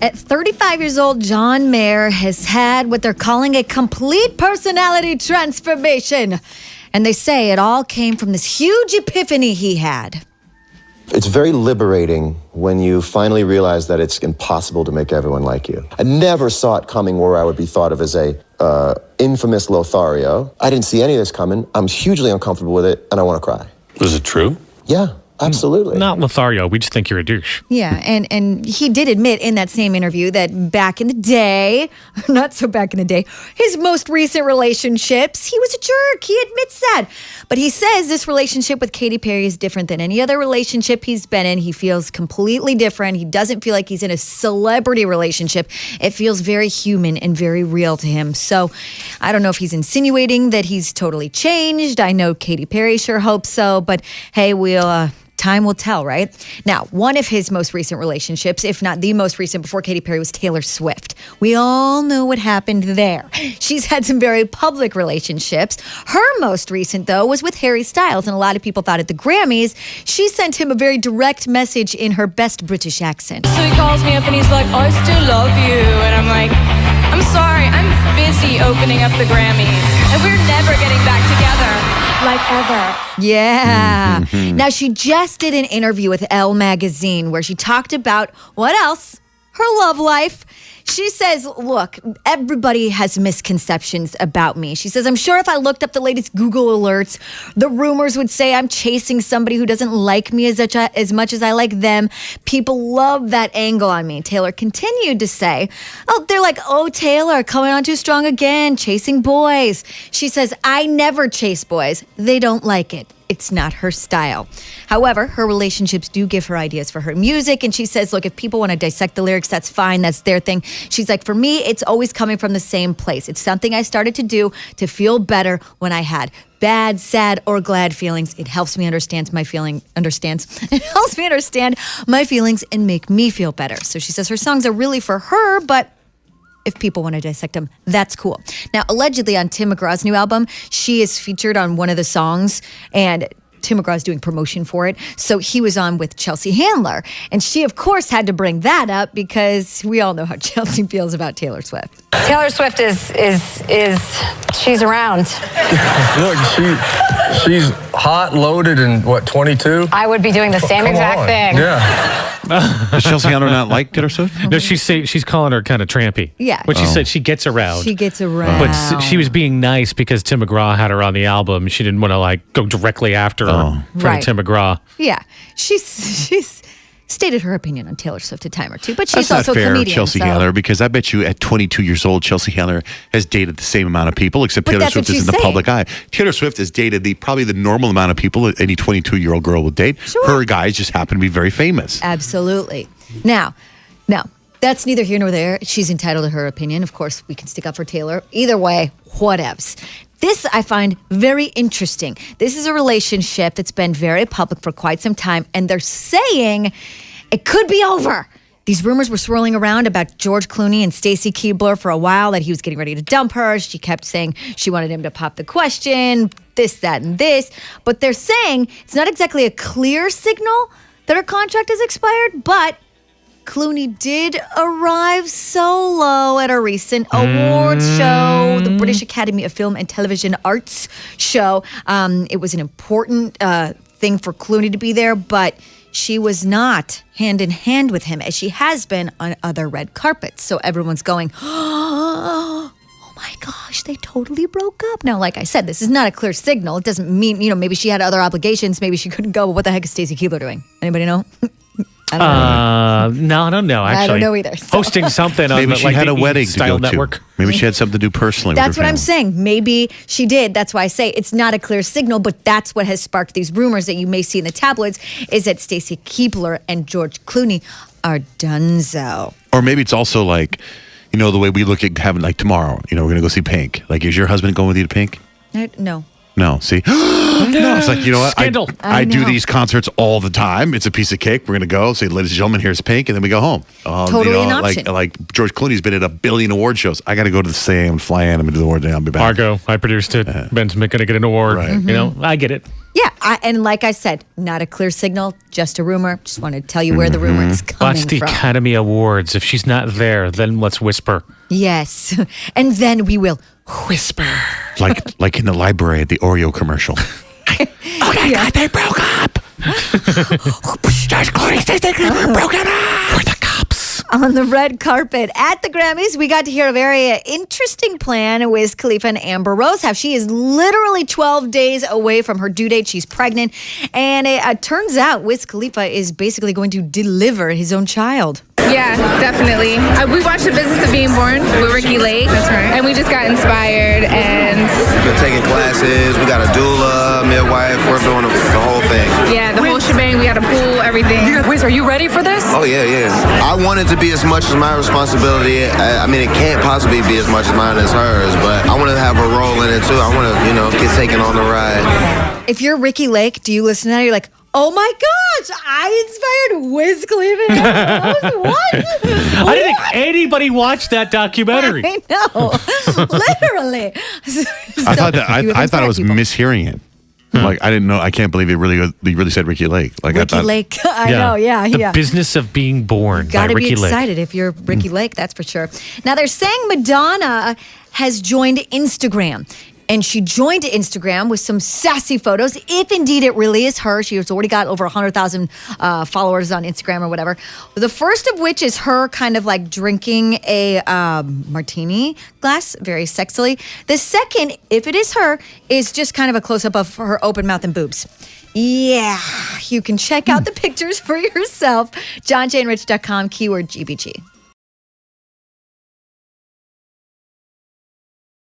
At 35 years old, John Mayer has had what they're calling a complete personality transformation. And they say it all came from this huge epiphany he had. It's very liberating when you finally realize that it's impossible to make everyone like you. I never saw it coming where I would be thought of as a infamous Lothario. I didn't see any of this coming. I'm hugely uncomfortable with it, and I want to cry. Was it true? Yeah. Absolutely. Not Lothario. We just think you're a douche. Yeah, and he did admit in that same interview that back in the day, not so back in the day, his most recent relationships, he was a jerk. He admits that. But he says this relationship with Katy Perry is different than any other relationship he's been in. He feels completely different. He doesn't feel like he's in a celebrity relationship. It feels very human and very real to him. So I don't know if he's insinuating that he's totally changed. I know Katy Perry sure hopes so. But hey, time will tell, right? Now, one of his most recent relationships, if not the most recent before Katy Perry, was Taylor Swift. We all know what happened there. She's had some very public relationships. Her most recent, though, was with Harry Styles, and a lot of people thought at the Grammys, she sent him a very direct message in her best British accent. So he calls me up and he's like, I still love you. And I'm like, I'm sorry, I'm busy opening up the Grammys. And we're never getting back together. Like ever. Yeah. Now, she just did an interview with Elle magazine where she talked about what else? Her love life. She says, look, everybody has misconceptions about me. She says, I'm sure if I looked up the latest Google alerts, the rumors would say I'm chasing somebody who doesn't like me as much as I like them. People love that angle on me. Taylor continued to say, they're like, oh, Taylor, coming on too strong again, chasing boys. She says, I never chase boys. They don't like it. It's not her style. However, her relationships do give her ideas for her music. And she says, look, if people want to dissect the lyrics, that's fine. That's their thing. She's like, for me, it's always coming from the same place. It's something I started to do to feel better when I had bad, sad, or glad feelings. It helps me understand my feelings and make me feel better. So she says her songs are really for her, but if people want to dissect them, that's cool. Now, allegedly on Tim McGraw's new album, she is featured on one of the songs, and Tim McGraw's doing promotion for it. So he was on with Chelsea Handler. And she, of course, had to bring that up because we all know how Chelsea feels about Taylor Swift. Taylor Swift she's around. Look, she's hot, loaded, and what, 22? I would be doing the same exact thing. Yeah. Does Chelsea Handler not like Taylor Swift? No, she's calling her kind of trampy. Yeah. But she said she gets around. She gets around. But she was being nice because Tim McGraw had her on the album. She didn't want to go directly after her Right. Tim McGraw. Yeah. She's stated her opinion on Taylor Swift a time or two, but she's That's also not fair, a comedian. Chelsea Handler, because I bet you at 22 years old, Chelsea Handler has dated the same amount of people, except But Taylor that's Swift what is in she's the saying. public eye. Taylor Swift has dated probably the normal amount of people that any 22-year-old girl would date. Sure. Her guys just happen to be very famous. Absolutely. Now, that's neither here nor there. She's entitled to her opinion. Of course, we can stick up for Taylor. Either way, whatevs. This I find very interesting. This is a relationship that's been very public for quite some time, and they're saying it could be over. These rumors were swirling around about George Clooney and Stacy Keibler for a while, that he was getting ready to dump her. She kept saying she wanted him to pop the question, this, that, and this. But they're saying it's not exactly a clear signal that her contract has expired, but Clooney did arrive solo at a recent awards show, the British Academy of Film and Television Arts show. It was an important thing for Clooney to be there, but she was not hand in hand with him as she has been on other red carpets. So everyone's going, oh my gosh, they totally broke up. Now, like I said, this is not a clear signal. It doesn't mean, maybe she had other obligations. Maybe she couldn't go. But what the heck is Stacy Keibler doing? Anybody know? No, I don't know, actually. I don't know either. So. Hosting something on Maybe the, she had the a wedding to Style go Network. to. Maybe she had something to do personally That's with her what I'm family. saying. Maybe she did. That's why I say it's not a clear signal, but that's what has sparked these rumors that you may see in the tabloids, is that Stacy Keibler and George Clooney are donezo. Or maybe it's also like, the way we look at having, like, tomorrow, we're going to go see Pink. Like, is your husband going with you to Pink? No. No, see? No, it's like, you know what? Scandal. I do know. these concerts all the time. It's a piece of cake. We're going to go say, ladies and gentlemen, here's Pink, and then we go home. Totally an option. Like George Clooney's been at 1 billion award shows. I got to go to the same, fly in, I'm going to do the award, and I'll be back. Argo, I produced it. Ben's going to get an award. Right. I get it. Yeah, and like I said, not a clear signal, just a rumor. Just want to tell you where the rumor is coming Watch the from. Academy Awards. If she's not there, then let's whisper. Yes, and then we will whisper. Like in the library at the Oreo commercial. Oh my God, they broke up. George Clooney says they broke up. We're the cops. On the red carpet at the Grammys, we got to hear a very interesting plan Wiz Khalifa and Amber Rose have. She is literally 12 days away from her due date. She's pregnant. And it turns out Wiz Khalifa is basically going to deliver his own child. Yeah, definitely. We watched The Business of Being Born with Ricky Lake. That's right. And we just got inspired and... We're taking classes. We got a doula, midwife. We're doing the whole thing. Yeah, the whole shebang. We got a pool, everything. Wiz, are you ready for this? Oh, yeah. I want it to be as much as my responsibility. I mean, it can't possibly be as much as mine as hers, but I want to have a role in it, too. I want to, get taken on the ride. If you're Ricky Lake, do you listen to that? You're like, oh my gosh, I inspired Wiz Khalifa. What? I didn't think anybody watched that documentary. I know. Literally. I thought I was mishearing it. Like I didn't know. I can't believe he really said Ricky Lake. Like Ricky I thought, Lake. I know. Yeah. The Business of Being Born by Got to be Ricky Lake. excited if you're Ricky Lake, that's for sure. Now, they're saying Madonna has joined Instagram. And she joined Instagram with some sassy photos, if indeed it really is her. She has already got over 100,000 followers on Instagram or whatever. The first of which is her kind of like drinking a martini glass, very sexily. The second, if it is her, is just kind of a close-up of her open mouth and boobs. Yeah, you can check out the pictures for yourself. JohnJaneRich.com, keyword GBG.